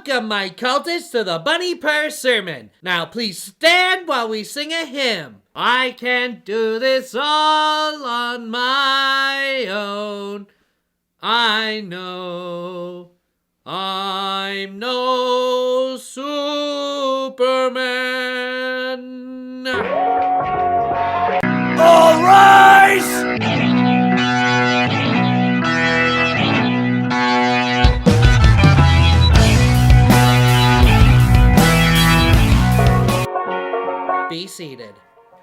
Welcome, my cultists, to the Bunny PerSermon. Now please stand while we sing a hymn. I can't do this all on my own. I know I'm no Superman. All rise! Be seated.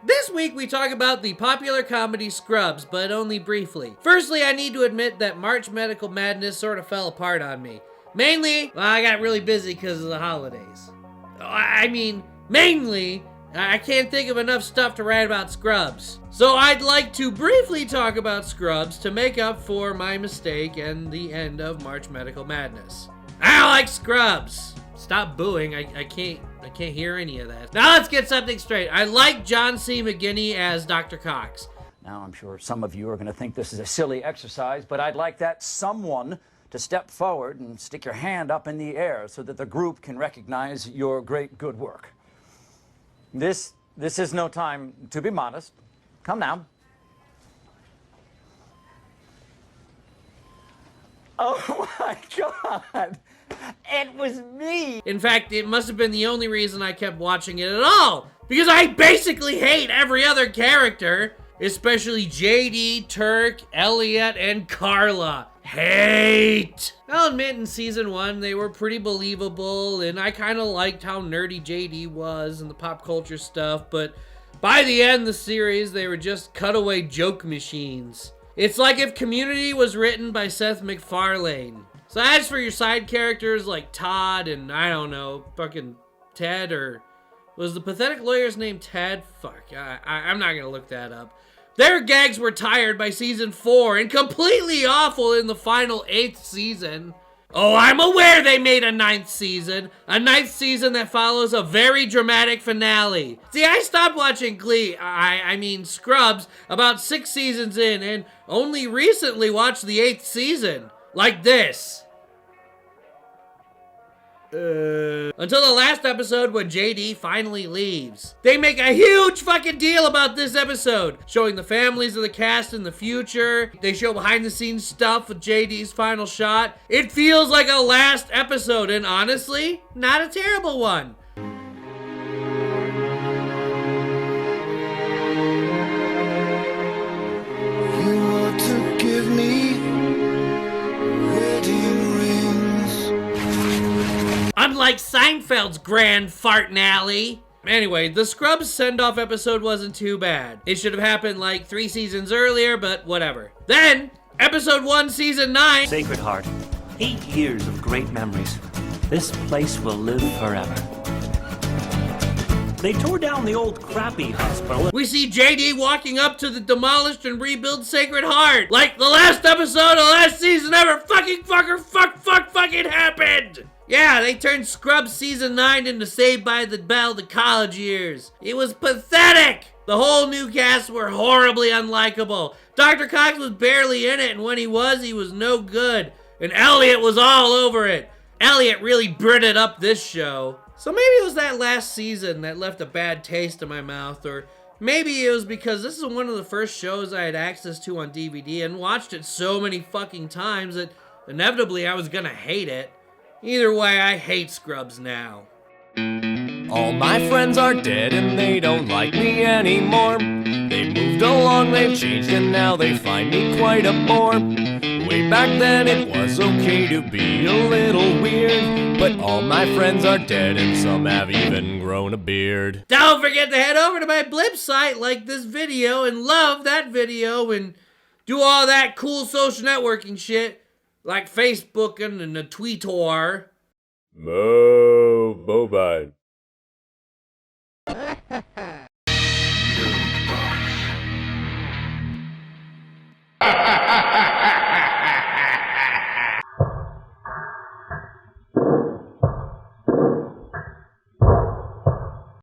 This week we talk about the popular comedy Scrubs, but only briefly. Firstly, I need to admit that March Medical Madness sort of fell apart on me. Mainly, I got really busy because of the holidays. Mainly, I can't think of enough stuff to write about Scrubs. So I'd like to briefly talk about Scrubs to make up for my mistake and the end of March Medical Madness. I don't like Scrubs. Stop booing, I can't hear any of that. Now let's get something straight. I like John C. McGinney as Dr. Cox. Now I'm sure some of you are gonna think this is a silly exercise, but I'd like that someone to step forward and stick your hand up in the air so that the group can recognize your great good work. This is no time to be modest. Come now. Oh my God. It was me! In fact, it must have been the only reason I kept watching it at all, because I basically hate every other character, especially JD, Turk, Elliot, and Carla. Hate! I'll admit in season 1 they were pretty believable, and I kind of liked how nerdy JD was and the pop culture stuff, but by the end of the series they were just cutaway joke machines. It's like if Community was written by Seth MacFarlane. So as for your side characters like Todd and, I don't know, fucking Ted, or was the pathetic lawyer's name Ted? Fuck, I'm not gonna look that up. Their gags were tired by season 4 and completely awful in the final 8th season. Oh, I'm aware they made a 9th season. A 9th season that follows a very dramatic finale. See, I stopped watching Glee, I mean Scrubs, about 6 seasons in and only recently watched the 8th season. Like this. Until the last episode when JD finally leaves. They make a huge fucking deal about this episode, showing the families of the cast in the future. They show behind the scenes stuff with JD's final shot. It feels like a last episode, and honestly, not a terrible one. You ought to give me wedding rings. Unlike Seinfeld's grand fartnally. Anyway, the Scrubs send-off episode wasn't too bad. It should have happened like 3 seasons earlier, but whatever. Then, episode 1, season 9. Sacred Heart. 8 years of great memories. This place will live forever. They tore down the old crappy hospital. We see JD walking up to the demolished and rebuilt Sacred Heart. Like the last episode of last season ever fucking happened. Yeah, they turned Scrubs season 9 into Saved by the Bell the college years. It was pathetic. The whole new cast were horribly unlikable. Dr. Cox was barely in it, and when he was no good. And Elliot was all over it. Elliot really Britted up this show. So maybe it was that last season that left a bad taste in my mouth, or maybe it was because this is one of the first shows I had access to on DVD and watched it so many fucking times that inevitably I was gonna hate it. Either way, I hate Scrubs now. All my friends are dead and they don't like me anymore. They moved along, they've changed, and now they find me quite a bore. Way back then it was okay to be a little weird, but all my friends are dead and some have even grown a beard. Don't forget to head over to my Blip site, like this video, and love that video, and do all that cool social networking shit, like Facebooking and the Tweetor. Mo bovine.